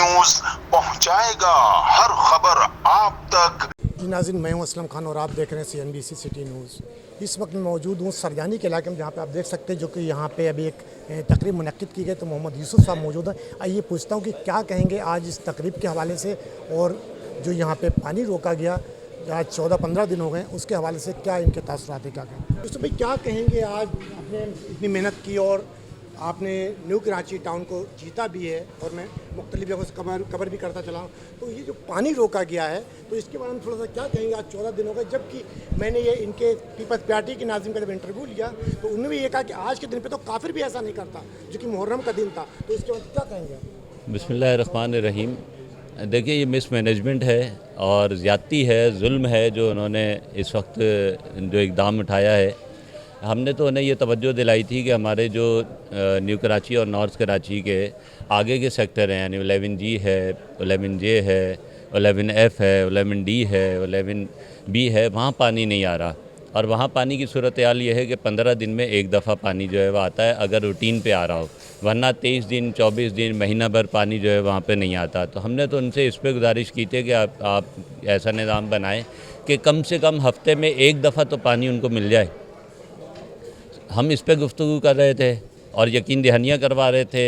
News पहुंचाएगा हर खबर आप तक। जी नाज़रीन, मैं हूं असलम खान और आप देख रहे हैं CNBC सिटी न्यूज़। इस वक्त मैं मौजूद हूं सरजानी के इलाके में, जहां पे आप देख सकते हैं जो कि यहां पे अभी एक तकरीब मुनक्किद की गई। तो मोहम्मद यूसुफ साहब मौजूद हैं। आइए पूछता हूं कि क्या कहेंगे आज इस तकरीब के हवाले से, और जो यहां पे पानी रोका गया आज 14-15 दिन हो गए, उसके हवाले से क्या इनके तासुरात है, क्या कहेंगे यूसुफ भाई, क्या कहेंगे? आज आपने इतनी मेहनत की और आपने न्यू कराची टाउन को जीता भी है, और मैं मुख्तलिफ जगहों से कवर भी करता चला हूँ। तो ये जो पानी रोका गया है, तो इसके बारे में थोड़ा सा क्या कहेंगे? आज 14 दिन हो गए, जबकि मैंने ये इनके पीपल्स पार्टी के नाज़िम का जब इंटरव्यू लिया तो उन्होंने भी ये कहा कि आज के दिन पे तो काफिर भी ऐसा नहीं करता, जो कि मुहर्रम का दिन था। तो इसके बाद क्या कहेंगे? बिस्मिल्लाहिर्रहमानिर्रहीम। देखिए, ये मिसमैनेजमेंट है और ज़्यादती है, जुल्म है जो उन्होंने इस वक्त जो इक़दाम उठाया है। हमने तो उन्हें ये तवज्जो दिलाई थी कि हमारे जो न्यू कराची और नॉर्थ कराची के आगे के सेक्टर हैं, यानी 11G है, 11J है, 11F है, 11D है, 11B है, वहाँ पानी नहीं आ रहा। और वहाँ पानी की सूरत हाल ये है कि 15 दिन में एक दफ़ा पानी जो है वह आता है, अगर रूटीन पे आ रहा हो, वरना 23 दिन 24 दिन महीना भर पानी जो है वहाँ पे नहीं आता। तो हमने तो उनसे इस पर गुजारिश की थी कि आप ऐसा निज़ाम बनाएं कि कम से कम हफ़्ते में एक दफ़ा तो पानी उनको मिल जाए। हम इस पर गुफ्तगू कर रहे थे और यकीन दहानियाँ करवा रहे थे।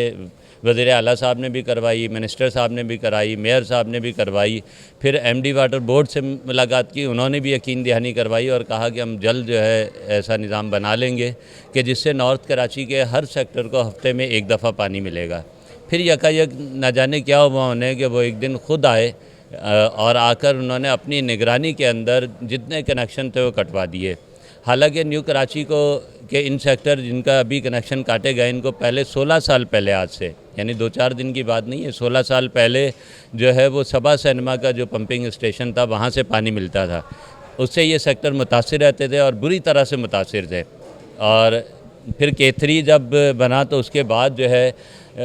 वज़ीर आला साहब ने भी करवाई, मिनिस्टर साहब ने भी कराई, मेयर साहब ने भी करवाई, फिर MD वाटर बोर्ड से मुलाकात की, उन्होंने भी यकीन दहानी करवाई और कहा कि हम जल्द जो है ऐसा निज़ाम बना लेंगे कि जिससे नॉर्थ कराची के हर सेक्टर को हफ़्ते में एक दफ़ा पानी मिलेगा। फिर यकायक न जाने क्या हुआ उन्हें कि वो एक दिन खुद आए और आकर उन्होंने अपनी निगरानी के अंदर जितने कनेक्शन थे वो कटवा दिए। हालांकि न्यू कराची को के इन सेक्टर जिनका अभी कनेक्शन काटे गए, इनको पहले 16 साल पहले, आज से यानी 2-4 दिन की बात नहीं है, 16 साल पहले जो है वो सबा सिनेमा का जो पंपिंग स्टेशन था वहाँ से पानी मिलता था। उससे ये सेक्टर मुतासिर रहते थे और बुरी तरह से मुतासिर थे। और फिर K3 जब बना तो उसके बाद जो है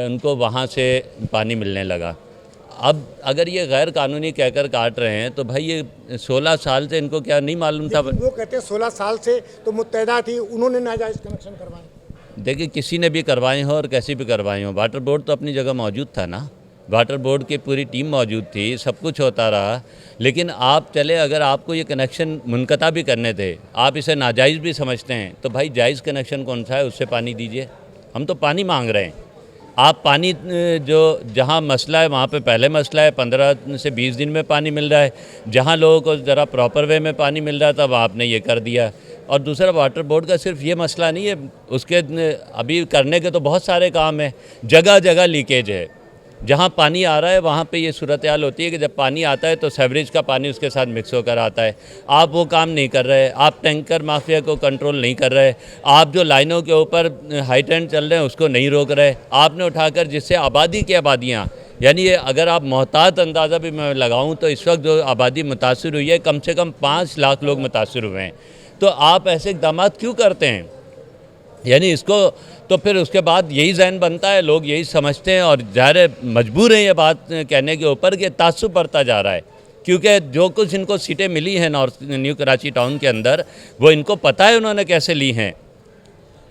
उनको वहाँ से पानी मिलने लगा। अब अगर ये गैर कानूनी कहकर काट रहे हैं तो भाई ये 16 साल से इनको क्या नहीं मालूम था? वो कहते हैं 16 साल से तो मुत्तहदा थी, उन्होंने नाजायज़ कनेक्शन करवाए। देखिए, किसी ने भी करवाए हों और कैसे भी करवाए हों, वाटर बोर्ड तो अपनी जगह मौजूद था ना, वाटर बोर्ड की पूरी टीम मौजूद थी, सब कुछ होता रहा। लेकिन आप चले, अगर आपको ये कनेक्शन मुनक़ता भी करने थे, आप इसे नाजायज़ भी समझते हैं, तो भाई जायज़ कनेक्शन कौन सा है, उससे पानी दीजिए। हम तो पानी मांग रहे हैं। आप पानी जो जहाँ मसला है वहाँ पे पहले मसला है, 15 से 20 दिन में पानी मिल रहा है। जहाँ लोगों को ज़रा प्रॉपर वे में पानी मिल रहा था वहाँ आपने ये कर दिया। और दूसरा, वाटर बोर्ड का सिर्फ ये मसला नहीं है, उसके अभी करने के तो बहुत सारे काम हैं। जगह जगह लीकेज है, जहाँ पानी आ रहा है वहाँ पे ये सूरत हाल होती है कि जब पानी आता है तो सीवरेज का पानी उसके साथ मिक्स होकर आता है। आप वो काम नहीं कर रहे, आप टैंकर माफिया को कंट्रोल नहीं कर रहे, आप जो लाइनों के ऊपर हाई टेंट चल रहे हैं उसको नहीं रोक रहे। आपने उठाकर जिससे आबादी की आबादियाँ, यानी ये अगर आप मोहतात अंदाज़ा भी मैं लगाऊँ तो इस वक्त जो आबादी मुतासिर हुई है, कम से कम 5 लाख लोग मुतासिर हुए हैं। तो आप ऐसे इक़दाम क्यों करते हैं? यानी इसको तो फिर उसके बाद यही ज़हन बनता है, लोग यही समझते हैं और ज़ाहिर मजबूर हैं ये बात कहने के ऊपर कि तासुब बढ़ता जा रहा है। क्योंकि जो कुछ इनको सीटें मिली हैं नॉर्थ न्यू कराची टाउन के अंदर, वो इनको पता है उन्होंने कैसे ली हैं।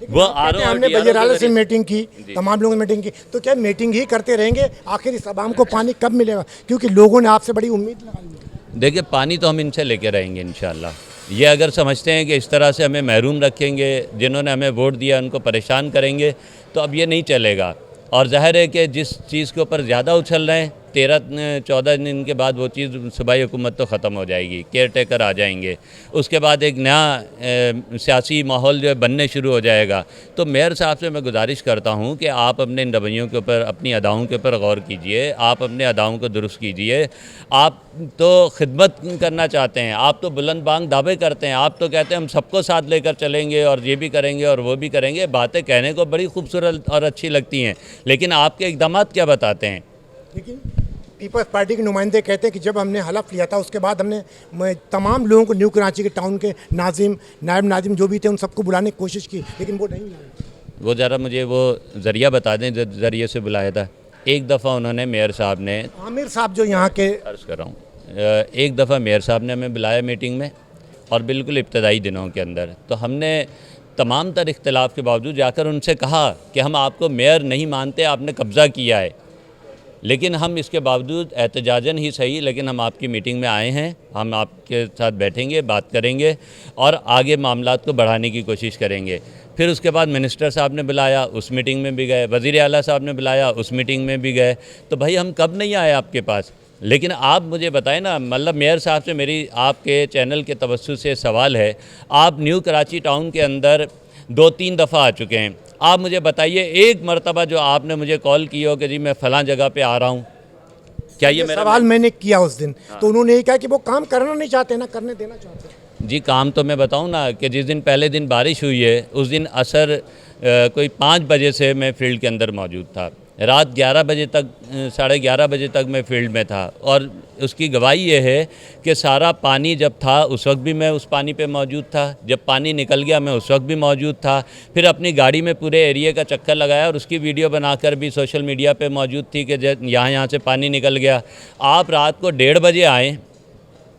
वो हमने वज़ीर आला से मीटिंग की, तमाम लोगों ने मीटिंग की, तो क्या मीटिंग ही करते रहेंगे? आखिर इस आवाम को पानी कब मिलेगा? क्योंकि लोगों ने आपसे बड़ी उम्मीद लगाई है। देखिए, पानी तो हम इनसे लेके रहेंगे इंशाअल्लाह। ये अगर समझते हैं कि इस तरह से हमें महरूम रखेंगे, जिन्होंने हमें वोट दिया उनको परेशान करेंगे, तो अब ये नहीं चलेगा। और ज़ाहिर है कि जिस चीज़ के ऊपर ज़्यादा उछल रहे हैं, 13-14 दिन के बाद वो चीज़ सूबाई हुकूमत तो ख़त्म हो जाएगी, केयर टेकर आ जाएंगे, उसके बाद एक नया सियासी माहौल जो है बनने शुरू हो जाएगा। तो मेयर साहब से मैं गुजारिश करता हूँ कि आप अपने इन रवैयों के ऊपर, अपनी अदाओं के ऊपर गौर कीजिए, आप अपने अदाओं को दुरुस्त कीजिए। आप तो खिदमत करना चाहते हैं, आप तो बुलंद बांग दावे करते हैं, आप तो कहते हैं हम सबको साथ लेकर चलेंगे और ये भी करेंगे और वो भी करेंगे। बातें कहने को बड़ी खूबसूरत और अच्छी लगती हैं, लेकिन आपके इक़दाम क्या बताते हैं? लेकिन पीपल्स पार्टी के नुमाइंदे कहते हैं कि जब हमने हलफ लिया था उसके बाद हमने तमाम लोगों को, न्यू कराची के टाउन के नाजिम, नायब नाजिम जो भी थे, उन सबको बुलाने की कोशिश की, लेकिन वो नहीं आए। वो ज़रा मुझे वो ज़रिया बता दें जिस ज़रिए से बुलाया था। एक दफ़ा उन्होंने, मेयर साहब ने, आमिर साहब जो यहाँ के, अर्ज़ कर रहा हूँ, एक दफ़ा मेयर साहब ने हमें बुलाया मीटिंग में, और बिल्कुल इब्तदाई दिनों के अंदर। तो हमने तमाम तर इख्तलाफ के बावजूद जाकर उनसे कहा कि हम आपको मेयर नहीं मानते, आपने कब्ज़ा किया है। लेकिन हम इसके बावजूद एहतजाजन ही सही, लेकिन हम आपकी मीटिंग में आए हैं, हम आपके साथ बैठेंगे, बात करेंगे और आगे मामलात को बढ़ाने की कोशिश करेंगे। फिर उसके बाद मिनिस्टर साहब ने बुलाया, उस मीटिंग में भी गए, वज़ीर आला साहब ने बुलाया, उस मीटिंग में भी गए। तो भाई हम कब नहीं आए आपके पास? लेकिन आप मुझे बताएं ना, मतलब मेयर साहब से मेरी आपके चैनल के तवज्जुह से सवाल है, आप न्यू कराची टाउन के अंदर 2-3 दफ़ा आ चुके हैं, आप मुझे बताइए एक मरतबा जो आपने मुझे कॉल की हो कि जी मैं फ़लाँ जगह पे आ रहा हूँ, क्या ये मेरा सवाल मैंने किया उस दिन, तो उन्होंने ये कहा कि वो काम करना नहीं चाहते ना करने देना चाहते हैं। जी काम तो मैं बताऊं ना कि जिस दिन पहले दिन बारिश हुई है उस दिन असर कोई 5 बजे से मैं फील्ड के अंदर मौजूद था, रात 11 बजे तक 11:30 बजे तक मैं फील्ड में था और उसकी गवाही ये है कि सारा पानी जब था उस वक्त भी मैं उस पानी पे मौजूद था, जब पानी निकल गया मैं उस वक्त भी मौजूद था, फिर अपनी गाड़ी में पूरे एरिया का चक्कर लगाया और उसकी वीडियो बनाकर भी सोशल मीडिया पे मौजूद थी कि यहाँ से पानी निकल गया। आप रात को 1:30 बजे आएँ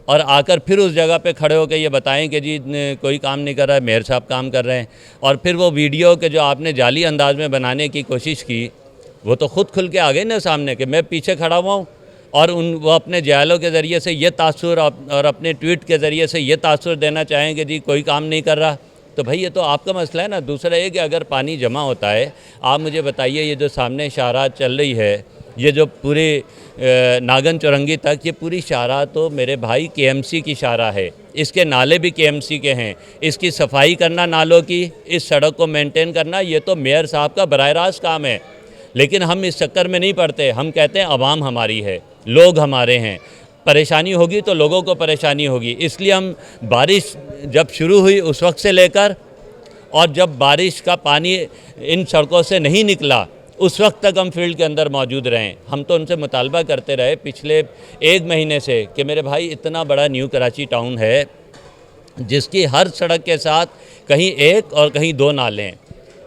और आकर फिर उस जगह पे खड़े होकर ये बताएं कि जी कोई काम नहीं कर रहा है, मेयर साहब काम कर रहे हैं, और फिर वो वीडियो के जो आपने जाली अंदाज में बनाने की कोशिश की वो तो ख़ुद खुल के आ गए ना सामने कि मैं पीछे खड़ा हुआ हूँ और वो अपने जालों के ज़रिए से ये तासुर और अपने ट्वीट के ज़रिए से ये तासुर देना चाहें कि जी कोई काम नहीं कर रहा। तो भाई ये तो आपका मसला है ना। दूसरा ये कि अगर पानी जमा होता है, आप मुझे बताइए ये जो सामने शाहराह चल रही है, ये जो पूरे नागन चौरंगी तक ये पूरी शाहराह तो मेरे भाई KMC की शाहराह है, इसके नाले भी KMC के हैं, इसकी सफाई करना नालों की, इस सड़क को मेंटेन करना ये तो मेयर साहब का बराह रास्त काम है। लेकिन हम इस चक्कर में नहीं पड़ते, हम कहते हैं अवाम हमारी है, लोग हमारे हैं, परेशानी होगी तो लोगों को परेशानी होगी। इसलिए हम बारिश जब शुरू हुई उस वक्त से लेकर और जब बारिश का पानी इन सड़कों से नहीं निकला उस वक्त तक हम फील्ड के अंदर मौजूद रहें। हम तो उनसे मुतालबा करते रहे पिछले 1 महीने से कि मेरे भाई इतना बड़ा न्यू कराची टाउन है जिसकी हर सड़क के साथ कहीं 1 और कहीं 2 नाले हैं,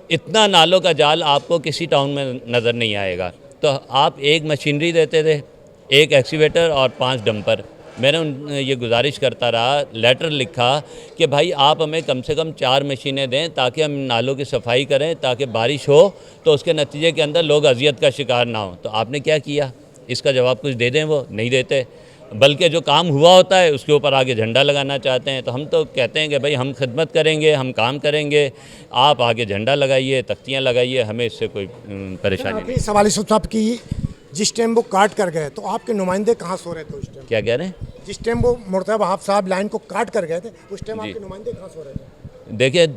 इतना नालों का जाल आपको किसी टाउन में नज़र नहीं आएगा। तो आप एक मशीनरी देते थे, 1 एक्सीवेटर और 5 डंपर। मैंने ये गुजारिश करता रहा, लेटर लिखा कि भाई आप हमें कम से कम 4 मशीनें दें ताकि हम नालों की सफाई करें, ताकि बारिश हो तो उसके नतीजे के अंदर लोग अजियत का शिकार ना हो। तो आपने क्या किया? इसका जवाब कुछ दे दें, वो नहीं देते, बल्कि जो काम हुआ होता है उसके ऊपर आगे झंडा लगाना चाहते हैं। तो हम तो कहते हैं कि भाई हम खिदमत करेंगे, हम काम करेंगे, आप आगे झंडा लगाइए, तख्तियाँ लगाइए, हमें इससे कोई परेशानी नहीं। सवाल साहब की जिस टाइम वो काट कर गए तो आपके नुमाइंदे कहाँ सो रहे थे उस टाइम? क्या कह रहे हैं? जिस टाइम वो मुर्तज़ा वहाब साहब लाइन को काट कर गए थे उस टाइम आपके नुमाइंदे कहाँ सो रहे थे? देखिए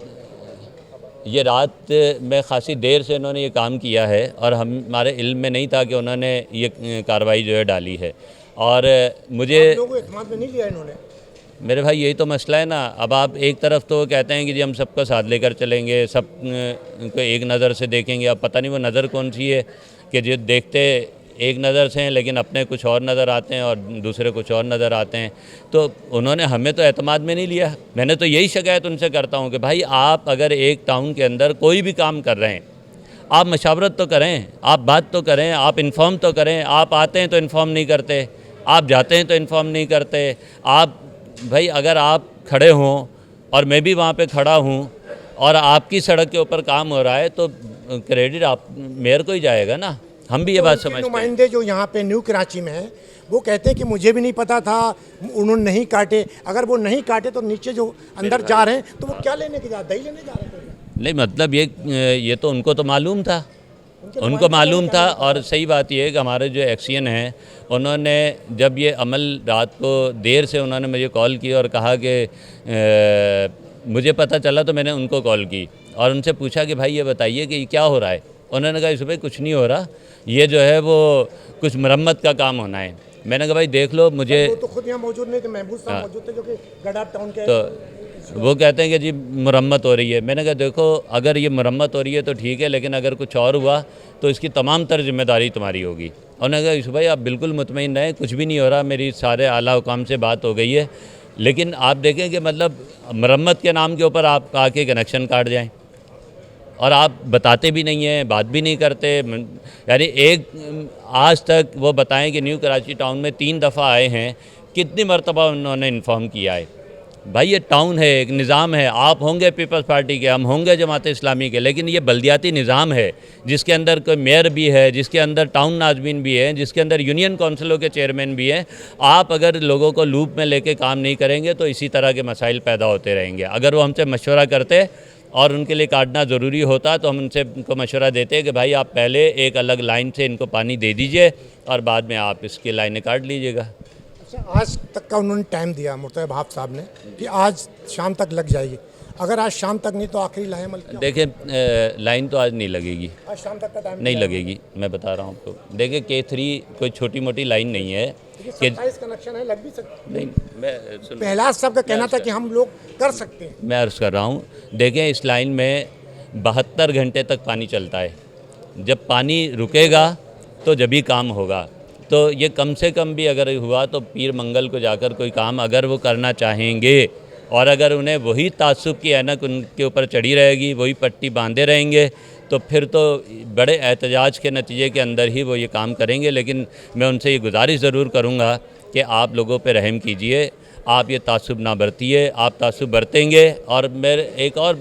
ये रात में खासी देर से इन्होंने ये काम किया है और हमारे इल्म में नहीं था कि उन्होंने ये कार्रवाई जो है डाली है। और मुझे लोगों को एतमाद में नहीं लिया इन्होंने। मेरे भाई यही तो मसला है ना। अब आप एक तरफ तो कहते हैं कि जी हम सबको साथ लेकर चलेंगे, सब को एक नज़र से देखेंगे। अब पता नहीं वो नज़र कौन सी है कि जो देखते एक नज़र से हैं लेकिन अपने कुछ और नज़र आते हैं और दूसरे कुछ और नज़र आते हैं। तो उन्होंने हमें तो एतमाद में नहीं लिया। मैंने तो यही शिकायत उनसे करता हूँ कि भाई आप अगर एक टाउन के अंदर कोई भी काम कर रहे हैं, आप मशावरत तो करें, आप बात तो करें, आप इन्फॉर्म तो करें। आप आते हैं तो इन्फॉर्म नहीं करते, आप जाते हैं तो इन्फॉर्म नहीं करते। आप भाई अगर आप खड़े हों और मैं भी वहाँ पे खड़ा हूँ और आपकी सड़क के ऊपर काम हो रहा है तो क्रेडिट आप मेयर को ही जाएगा ना। हम भी ये बात समझते हैं। नुमाइंदे जो यहाँ पे न्यू कराची में हैं वो कहते हैं कि मुझे भी नहीं पता था, उन्होंने नहीं काटे। अगर वो नहीं काटे तो नीचे जो अंदर जा रहे हैं तो वो क्या लेने के जा रहे, दही लेने जा रहे थे? नहीं मतलब ये तो उनको तो मालूम था, उनको मालूम था। और सही बात यह है कि हमारे जो एक्सियन हैं उन्होंने जब ये अमल रात को देर से उन्होंने मुझे कॉल की और कहा कि मुझे पता चला, तो मैंने उनको कॉल की और उनसे पूछा कि भाई ये बताइए कि क्या हो रहा है। उन्होंने कहा इसमें कुछ नहीं हो रहा, ये जो है वो कुछ मरम्मत का काम होना है। मैंने कहा भाई देख लो, मुझे वो तो खुद यहाँ मौजूद नहीं थे, महबूब साहब मौजूद थे जो कि गडार टाउन के। तो वो कहते हैं कि जी मरम्मत हो रही है। मैंने कहा देखो अगर ये मरम्मत हो रही है तो ठीक है, लेकिन अगर कुछ और हुआ तो इसकी तमाम तर जिम्मेदारी तुम्हारी होगी। उन्होंने कहा यूसुफ भाई आप बिल्कुल मुतमईन रहें, कुछ भी नहीं हो रहा, मेरी सारे आला हुकाम से बात हो गई है। लेकिन आप देखें कि मतलब मरम्मत के नाम के ऊपर आप आके कनेक्शन काट जाएँ और आप बताते भी नहीं हैं, बात भी नहीं करते। यानी एक आज तक वो बताएं कि न्यू कराची टाउन में 3 दफ़ा आए हैं, कितनी मरतबा उन्होंने इन्फॉर्म किया है। भाई ये टाउन है, एक निज़ाम है, आप होंगे पीपल्स पार्टी के, हम होंगे जमात इस्लामी के, लेकिन ये बल्दियाती निज़ाम है जिसके अंदर कोई मेयर भी है, जिसके अंदर टाउन नाज़मीन भी है, जिसके अंदर यूनियन काउंसिलों के चेयरमैन भी हैं। आप अगर लोगों को लूप में लेके काम नहीं करेंगे तो इसी तरह के मसाइल पैदा होते रहेंगे। अगर वो हमसे मशवरा करते और उनके लिए काटना ज़रूरी होता तो हम उनसे उनको मशवरा देते कि भाई आप पहले एक अलग लाइन से इनको पानी दे दीजिए और बाद में आप इसकी लाइनें काट लीजिएगा। आज तक का उन्होंने टाइम दिया मुर्तज़ा वहाब साहब ने कि आज शाम तक लग जाएगी। अगर आज शाम तक नहीं तो आखिरी लाहेमल क्या? देखिए लाइन तो आज नहीं लगेगी, आज शाम तक का टाइम नहीं लगेगी, मैं बता रहा हूँ आपको। देखिए K3 कोई छोटी मोटी लाइन नहीं है कि 27 कनेक्शन है, लग भी सकता। नहीं, मैं पहलाज साहब का कहना था कि हम लोग कर सकते हैं। मैं अर्ज़ कर रहा हूँ, देखें इस लाइन में 72 घंटे तक पानी चलता है। जब पानी रुकेगा तो जब ही काम होगा। तो ये कम से कम भी अगर हुआ तो पीर मंगल को जाकर कोई काम अगर वो करना चाहेंगे और अगर उन्हें वही तासुब की ऐनक उनके ऊपर चढ़ी रहेगी, वही पट्टी बांधे रहेंगे, तो फिर तो बड़े एहतजाज के नतीजे के अंदर ही वो ये काम करेंगे। लेकिन मैं उनसे ये गुजारिश ज़रूर करूँगा कि आप लोगों पे रहम कीजिए, आप ये तासुब ना बरतिए। आप तासुब बरतेंगे और मैं एक और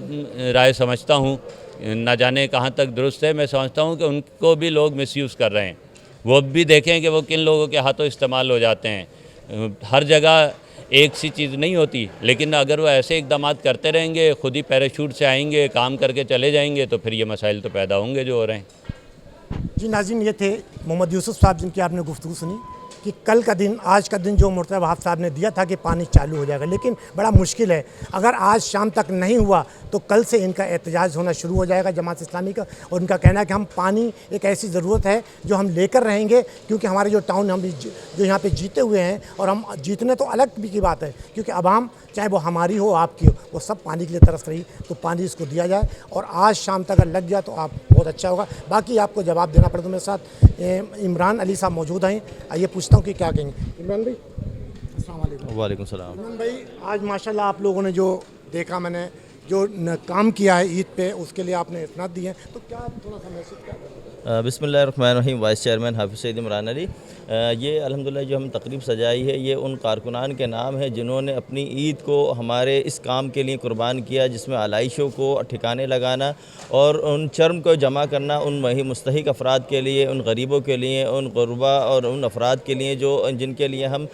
राय समझता हूँ, ना जाने कहाँ तक दुरुस्त है, मैं समझता हूँ कि उनको भी लोग मिसयूज़ कर रहे हैं। वो भी देखें कि वो किन लोगों के हाथों इस्तेमाल हो जाते हैं। हर जगह एक सी चीज़ नहीं होती, लेकिन अगर वो ऐसे इकदाम करते रहेंगे, खुद ही पैराशूट से आएंगे, काम करके चले जाएंगे, तो फिर ये मसाइल तो पैदा होंगे जो हो रहे हैं। जी नाज़रीन, ये थे मोहम्मद यूसुफ साहब जिनकी आपने गुफ्तगू सुनी कि कल का दिन, आज का दिन जो मुर्तज़ा वहाब साहब ने दिया था कि पानी चालू हो जाएगा, लेकिन बड़ा मुश्किल है। अगर आज शाम तक नहीं हुआ तो कल से इनका एहतजाज होना शुरू हो जाएगा जमात इस्लामी का। और उनका कहना है कि हम पानी एक ऐसी ज़रूरत है जो हम लेकर रहेंगे, क्योंकि हमारे जो टाउन हम जो यहाँ पे जीते हुए हैं, और हम जीतने तो अलग भी की बात है, क्योंकि आवाम चाहे वो हमारी हो आपकी हो, वो सब पानी के लिए तरस रही, तो पानी इसको दिया जाए। और आज शाम तक अगर लग गया तो आप बहुत अच्छा होगा। बाकी आपको जवाब देना पड़े तो मेरे साथ इमरान अली साहब मौजूद हैं। आइए पूछता हूँ कि क्या कहेंगे। इमरान भाई अस्सलाम वालेकुम। वालेकुम सलाम। इमरान भाई, आज माशाल्लाह आप लोगों ने जो देखा, मैंने जो काम किया है ईद पे, उसके लिए आपने इस्नाद दिए हैं, तो क्या थोड़ा सा मैसेज क्या? बिस्मिल्लाहिर्रहमानिर्रहीम। Vice chairman Hafiz Saeed Imran Ali. ये अल्हम्दुलिल्लाह जो हम तकरीब सजाई है, ये उन कारकुनान के नाम है जिन्होंने अपनी ईद को हमारे इस काम के लिए कुर्बान किया, जिसमें आलाइशों को ठिकाने लगाना और उन चर्म को जमा करना उन वही मुस्तहिक अफराद के लिए, उन गरीबों के लिए, उन गुरबा और उन अफराद के लिए जो जिनके लिए हम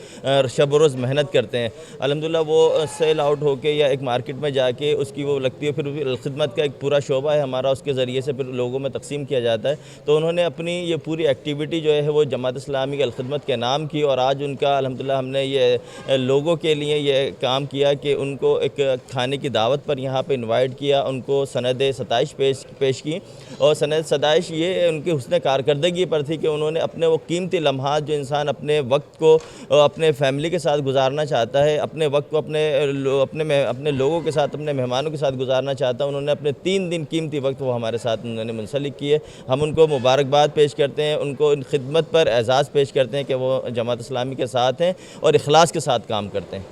शब रोज़ मेहनत करते हैं। अल्हम्दुलिल्लाह वो सेल आउट होके या एक मार्केट में जाके उसकी वो लगती है, फिर खिदमत का एक पूरा शोबा है हमारा, उसके ज़रिए से फिर लोगों में तकसीम किया जाता है। तो उन्होंने अपनी ये पूरी एक्टिविटी जो है वो जमात इस्लामी की अलखिदमत के नाम की, और आज उनका अल्हम्दुलिल्लाह हमने ये लोगों के लिए ये काम किया कि उनको एक खाने की दावत पर यहाँ पे इनवाइट किया, उनको सनद सताइश पेश की। और सनद सताइश ये उनकी हुस्न कारकर्दगी पर थी कि उन्होंने अपने वो कीमती लम्हात जो इंसान अपने वक्त को अपने फैमिली के साथ गुजारना चाहता है, अपने वक्त को अपने लोगों के साथ, अपने मेहमानों के साथ गुजारना चाहता है, उन्होंने अपने 3 दिन कीमती वक्त वो हमारे साथ उन्होंने मुंसलिक किए। हम उनको मुबारकबाद पेश करते हैं, उनको इन खिदमत पर एजाज़ पेश करते हैं कि वो जमात इस्लामी के साथ हैं और इखलास के साथ काम करते हैं।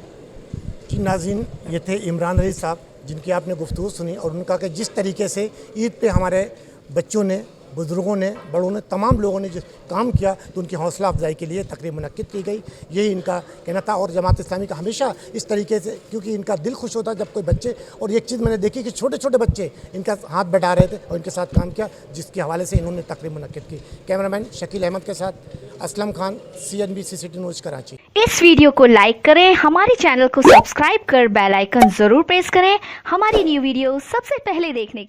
जी नाज़रीन, ये थे इमरान अली साहब जिनकी आपने गुफ्तगू सुनी, और उनका कि जिस तरीके से ईद पे हमारे बच्चों ने, बुज़ुर्गों ने, बड़ों ने, तमाम लोगों ने जो काम किया, तो उनकी हौसला अफजाई के लिए तकरीब मुनक्किद की गई। यही इनका कहना था। और जमात इस्लामी का हमेशा इस तरीके से, क्योंकि इनका दिल खुश होता जब कोई बच्चे, और एक चीज़ मैंने देखी कि छोटे छोटे बच्चे इनका हाथ बढ़ा रहे थे और इनके साथ काम किया, जिसके हवाले से इन्होंने तकरीब मुनक्किद की। कैमरामैन शकील अहमद के साथ Aslam Khan, CNBC city news Karachi. इस वीडियो को लाइक करें, हमारे चैनल को सब्सक्राइब कर बेल आइकन जरूर प्रेस करें हमारी न्यू वीडियो सबसे पहले देखने के लिए।